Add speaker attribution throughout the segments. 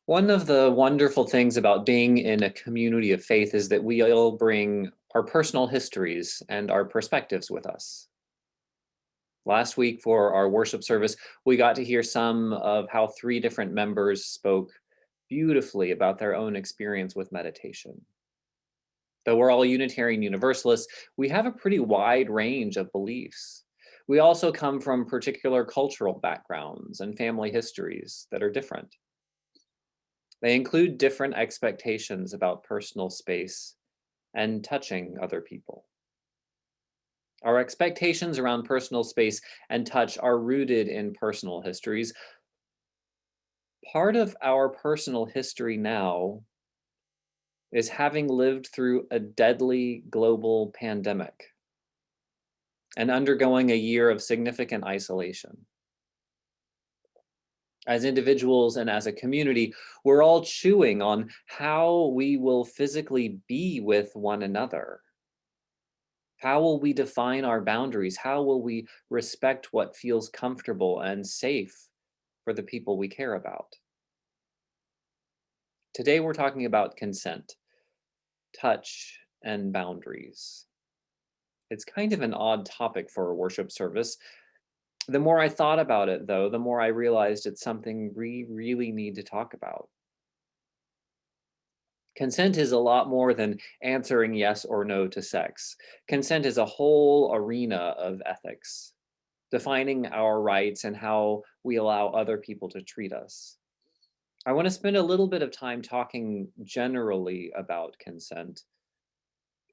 Speaker 1: One of the wonderful things about being in a community of faith is that we all bring our personal histories and our perspectives with us. Last week for our worship service, we got to hear some of how three different members spoke beautifully about their own experience with meditation. Though we're all Unitarian Universalists, we have a pretty wide range of beliefs. We also come from particular cultural backgrounds and family histories that are different. They include different expectations about personal space and touching other people. Our expectations around personal space and touch are rooted in personal histories. Part of our personal history now is having lived through a deadly global pandemic and undergoing a year of significant isolation. As individuals and as a community, we're all chewing on how we will physically be with one another. How will we define our boundaries? How will we respect what feels comfortable and safe for the people we care about? Today, we're talking about consent, touch, and boundaries. It's kind of an odd topic for a worship service. The more I thought about it, though, the more I realized it's something we really need to talk about. Consent is a lot more than answering yes or no to sex. Consent is a whole arena of ethics, defining our rights and how we allow other people to treat us. I want to spend a little bit of time talking generally about consent.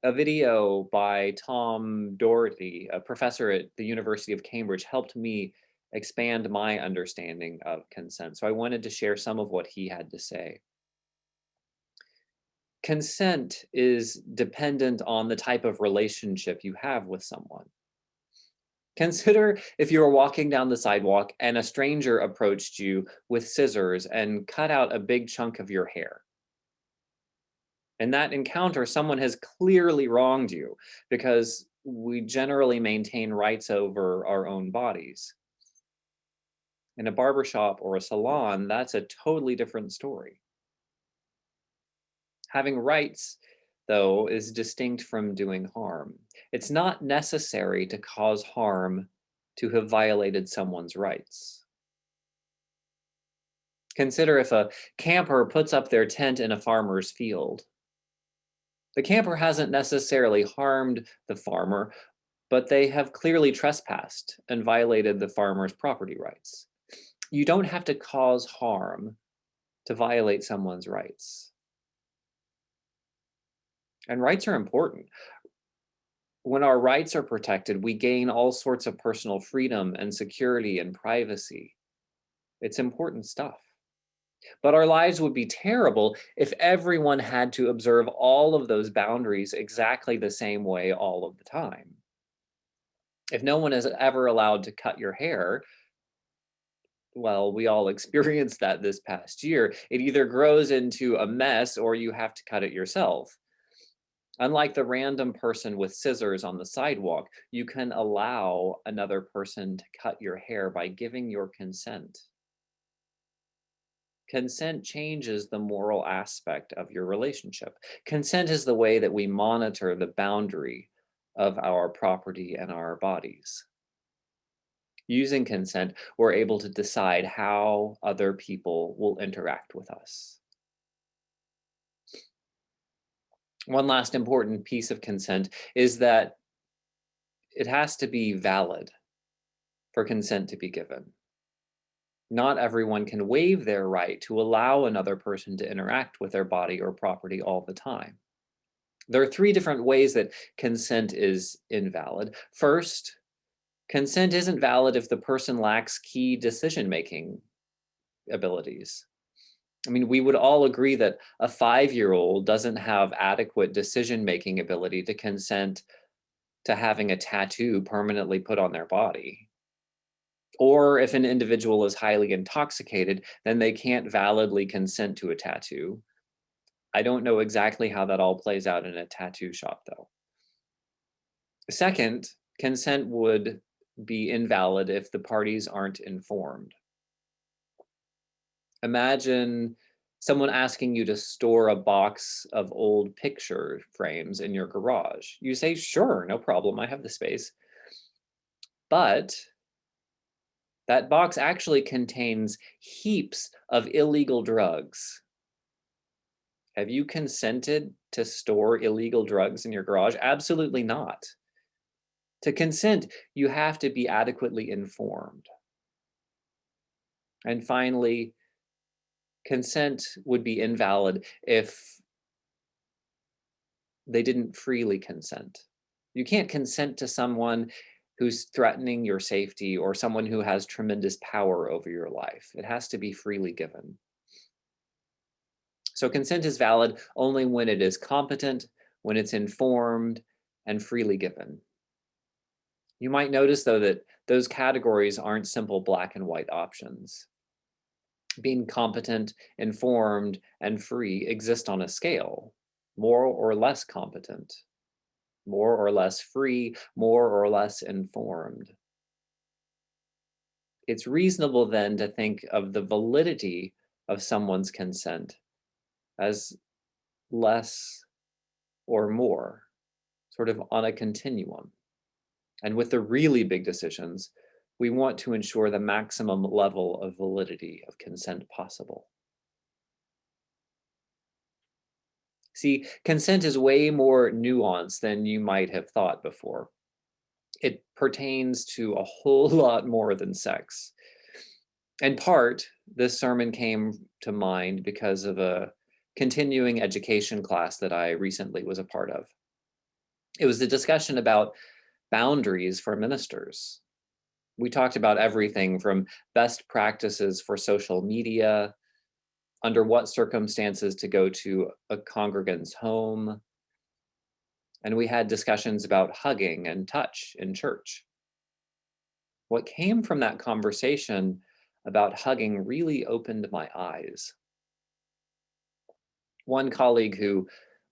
Speaker 1: A video by Tom Doherty, a professor at the University of Cambridge, helped me expand my understanding of consent. So I wanted to share some of what he had to say. Consent is dependent on the type of relationship you have with someone. Consider if you were walking down the sidewalk and a stranger approached you with scissors and cut out a big chunk of your hair. In that encounter, someone has clearly wronged you because we generally maintain rights over our own bodies. In a barbershop or a salon, that's a totally different story. Having rights, though, is distinct from doing harm. It's not necessary to cause harm to have violated someone's rights. Consider if a camper puts up their tent in a farmer's field. The camper hasn't necessarily harmed the farmer, but they have clearly trespassed and violated the farmer's property rights. You don't have to cause harm to violate someone's rights. And rights are important. When our rights are protected, we gain all sorts of personal freedom and security and privacy. It's important stuff. But our lives would be terrible if everyone had to observe all of those boundaries exactly the same way all of the time. If no one is ever allowed to cut your hair, well, we all experienced that this past year. It either grows into a mess or you have to cut it yourself. Unlike the random person with scissors on the sidewalk, you can allow another person to cut your hair by giving your consent. Consent changes the moral aspect of your relationship. Consent is the way that we monitor the boundary of our property and our bodies. Using consent, we're able to decide how other people will interact with us. One last important piece of consent is that it has to be valid for consent to be given. Not everyone can waive their right to allow another person to interact with their body or property all the time. There are three different ways that consent is invalid. First, consent isn't valid if the person lacks key decision-making abilities. I mean, we would all agree that a 5-year-old doesn't have adequate decision-making ability to consent to having a tattoo permanently put on their body. Or if an individual is highly intoxicated, then they can't validly consent to a tattoo. I don't know exactly how that all plays out in a tattoo shop, though. Second, consent would be invalid if the parties aren't informed. Imagine Someone asking you to store a box of old picture frames in your garage. You say, sure, no problem, I have the space. But that box actually contains heaps of illegal drugs. Have you consented to store illegal drugs in your garage? Absolutely not. To consent, you have to be adequately informed. And finally, consent would be invalid if they didn't freely consent. You can't consent to someone who's threatening your safety or someone who has tremendous power over your life. It has to be freely given. So consent is valid only when it is competent, when it's informed, and freely given. You might notice, though, that those categories aren't simple black and white options. Being competent, informed, and free exist on a scale, more or less competent, more or less free, more or less informed. It's reasonable then to think of the validity of someone's consent as less or more, sort of on a continuum. And with the really big decisions, we want to ensure the maximum level of validity of consent possible. See, consent is way more nuanced than you might have thought before. It pertains to a whole lot more than sex. In part, this sermon came to mind because of a continuing education class that I recently was a part of. It was a discussion about boundaries for ministers. We talked about everything from best practices for social media, under what circumstances to go to a congregant's home, and we had discussions about hugging and touch in church. What came from that conversation about hugging really opened my eyes. One colleague who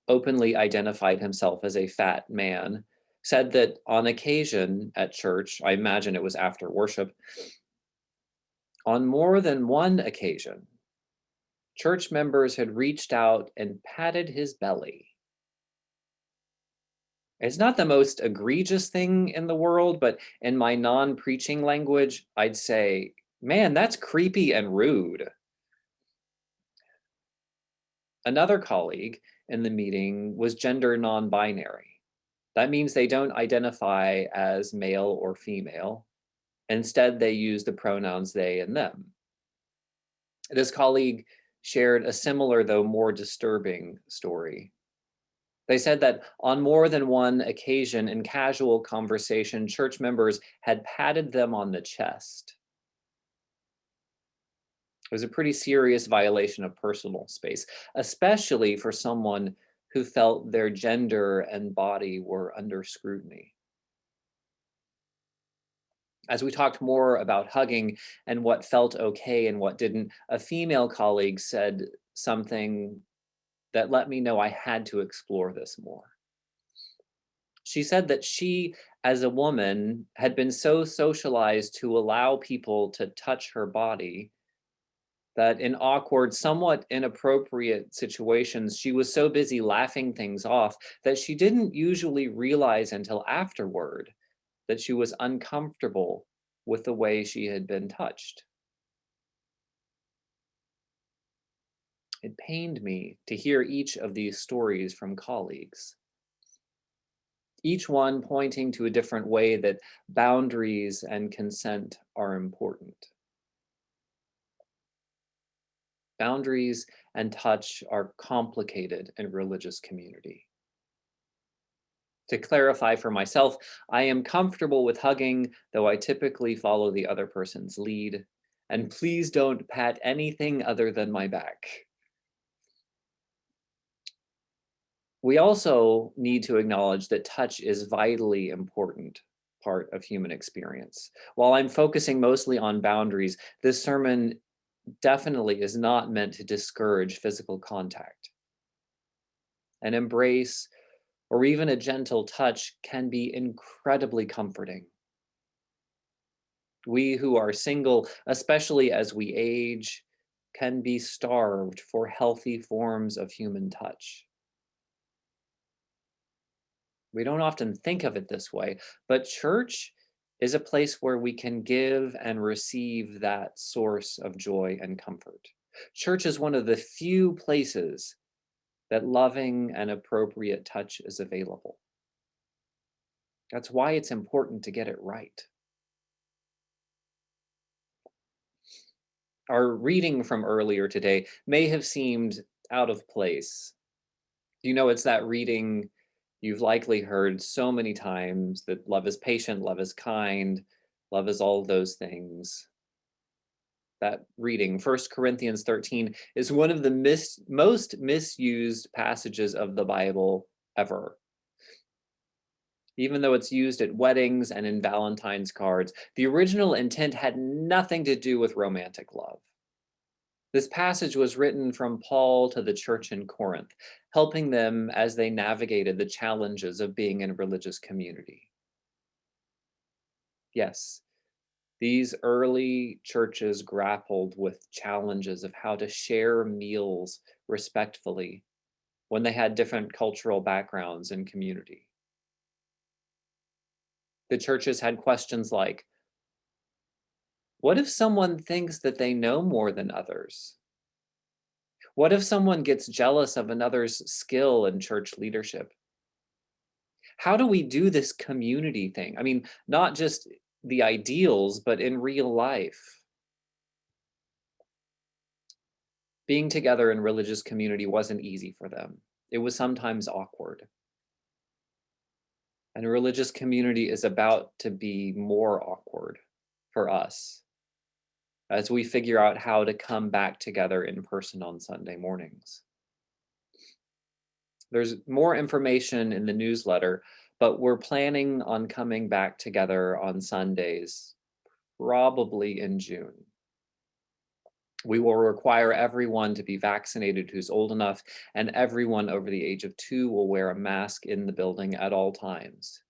Speaker 1: openly identified himself as a fat man said that on occasion at church, I imagine it was after worship, on more than one occasion, church members had reached out and patted his belly. It's not the most egregious thing in the world, but in my non-preaching language, I'd say, man, that's creepy and rude. Another colleague in the meeting was gender non-binary. That means they don't identify as male or female. Instead, they use the pronouns they and them. This colleague shared a similar, though more disturbing story. They said that on more than one occasion in casual conversation, church members had patted them on the chest. It was a pretty serious violation of personal space, especially for someone who felt their gender and body were under scrutiny. As we talked more about hugging and what felt okay and what didn't, a female colleague said something that let me know I had to explore this more. She said that she, as a woman, had been so socialized to allow people to touch her body that in awkward, somewhat inappropriate situations, she was so busy laughing things off that she didn't usually realize until afterward that she was uncomfortable with the way she had been touched. It pained me to hear each of these stories from colleagues, each one pointing to a different way that boundaries and consent are important. Boundaries and touch are complicated in religious community. To clarify for myself, I am comfortable with hugging, though I typically follow the other person's lead. And please don't pat anything other than my back. We also need to acknowledge that touch is vitally important part of human experience. While I'm focusing mostly on boundaries, this sermon definitely is not meant to discourage physical contact. An embrace or even a gentle touch can be incredibly comforting. We who are single, especially as we age, can be starved for healthy forms of human touch. We don't often think of it this way, but church is a place where we can give and receive that source of joy and comfort. Church is one of the few places that loving and appropriate touch is available. That's why it's important to get it right. Our reading from earlier today may have seemed out of place. It's that reading you've likely heard so many times that love is patient, love is kind, love is all those things. That reading, 1 Corinthians 13, is one of the most misused passages of the Bible ever. Even though it's used at weddings and in Valentine's cards, the original intent had nothing to do with romantic love. This passage was written from Paul to the church in Corinth, helping them as they navigated the challenges of being in a religious community. Yes, these early churches grappled with challenges of how to share meals respectfully when they had different cultural backgrounds and community. The churches had questions like, what if someone thinks that they know more than others? What if someone gets jealous of another's skill in church leadership? How do we do this community thing? I mean, not just the ideals, but in real life. Being together in religious community wasn't easy for them. It was sometimes awkward. And religious community is about to be more awkward for us as we figure out how to come back together in person on Sunday mornings. There's more information in the newsletter, but we're planning on coming back together on Sundays, probably in June. We will require everyone to be vaccinated who's old enough, and everyone over the age of 2 will wear a mask in the building at all times.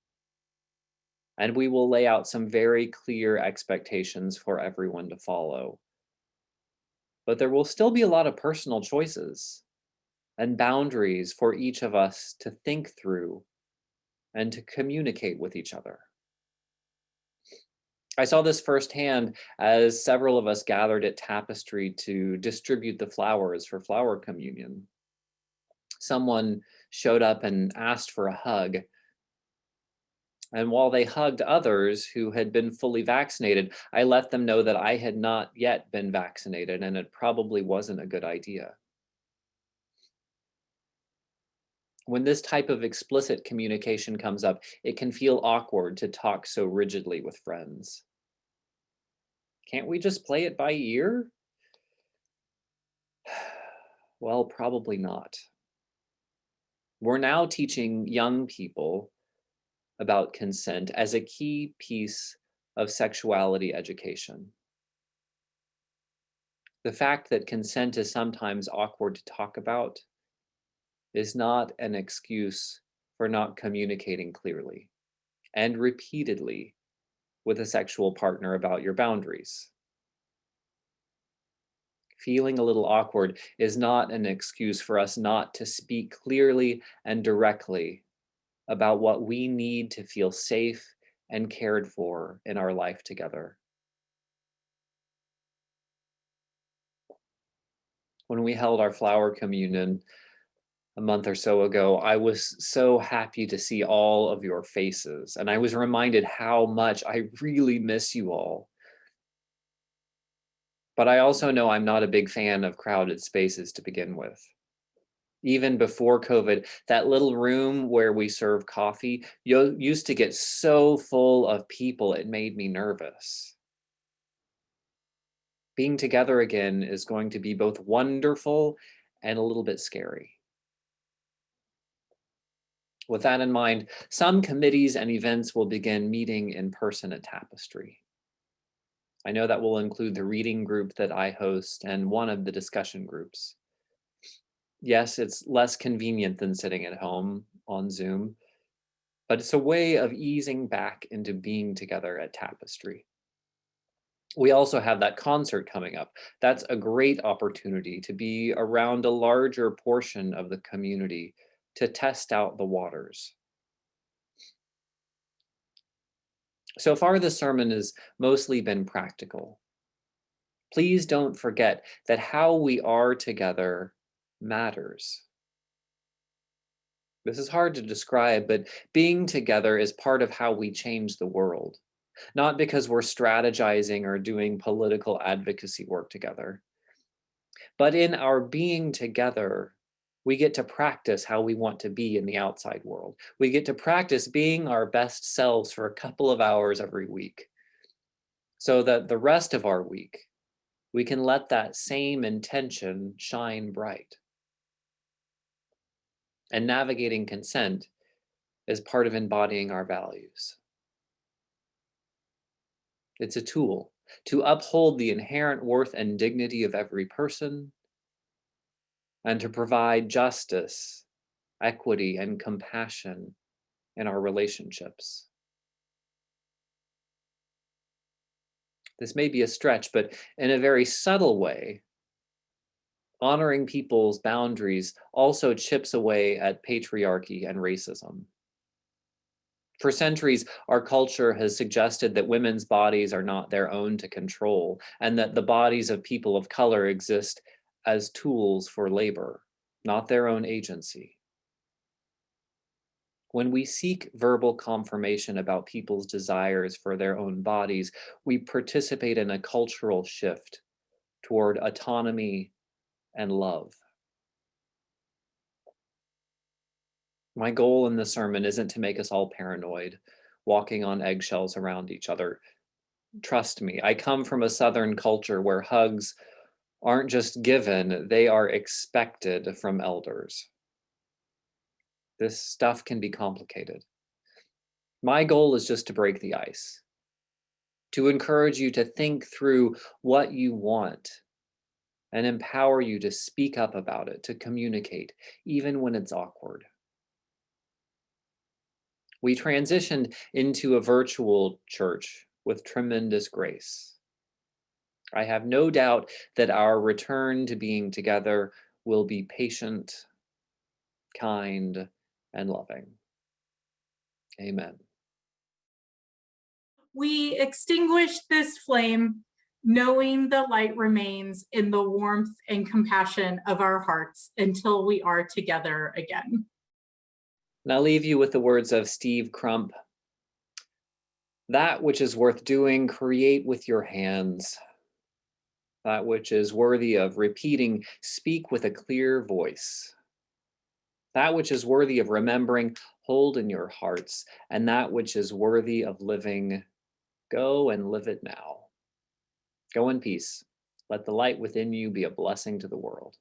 Speaker 1: And we will lay out some very clear expectations for everyone to follow. But there will still be a lot of personal choices and boundaries for each of us to think through and to communicate with each other. I saw this firsthand as several of us gathered at Tapestry to distribute the flowers for flower communion. Someone showed up and asked for a hug. And while they hugged others who had been fully vaccinated, I let them know that I had not yet been vaccinated and it probably wasn't a good idea. When this type of explicit communication comes up, it can feel awkward to talk so rigidly with friends. Can't we just play it by ear? Well, probably not. We're now teaching young people about consent as a key piece of sexuality education. The fact that consent is sometimes awkward to talk about is not an excuse for not communicating clearly and repeatedly with a sexual partner about your boundaries. Feeling a little awkward is not an excuse for us not to speak clearly and directly about what we need to feel safe and cared for in our life together. When we held our flower communion a month or so ago, I was so happy to see all of your faces, and I was reminded how much I really miss you all. But I also know I'm not a big fan of crowded spaces to begin with. Even before COVID, that little room where we serve coffee used to get so full of people, it made me nervous. Being together again is going to be both wonderful and a little bit scary. With that in mind, some committees and events will begin meeting in person at Tapestry. I know that will include the reading group that I host and one of the discussion groups. Yes, it's less convenient than sitting at home on Zoom, but it's a way of easing back into being together at Tapestry. We also have that concert coming up. That's a great opportunity to be around a larger portion of the community to test out the waters. So far, the sermon has mostly been practical. Please don't forget that how we are together matters. This is hard to describe, but being together is part of how we change the world, not because we're strategizing or doing political advocacy work together, but in our being together, we get to practice how we want to be in the outside world. We get to practice being our best selves for a couple of hours every week so that the rest of our week, we can let that same intention shine bright. And navigating consent is part of embodying our values. It's a tool to uphold the inherent worth and dignity of every person and to provide justice, equity, and compassion in our relationships. This may be a stretch, but in a very subtle way, honoring people's boundaries also chips away at patriarchy and racism. For centuries, our culture has suggested that women's bodies are not their own to control, and that the bodies of people of color exist as tools for labor, not their own agency. When we seek verbal confirmation about people's desires for their own bodies, we participate in a cultural shift toward autonomy and love. My goal in the sermon isn't to make us all paranoid, walking on eggshells around each other. Trust me, I come from a Southern culture where hugs aren't just given, they are expected from elders. This stuff can be complicated. My goal is just to break the ice, to encourage you to think through what you want and empower you to speak up about it, to communicate, even when it's awkward. We transitioned into a virtual church with tremendous grace. I have no doubt that our return to being together will be patient, kind, and loving. Amen.
Speaker 2: We extinguish this flame, knowing the light remains in the warmth and compassion of our hearts until we are together again.
Speaker 1: And I'll leave you with the words of Steve Crump. That which is worth doing, create with your hands. That which is worthy of repeating, speak with a clear voice. That which is worthy of remembering, hold in your hearts. And that which is worthy of living, go and live it now. Go in peace. Let the light within you be a blessing to the world.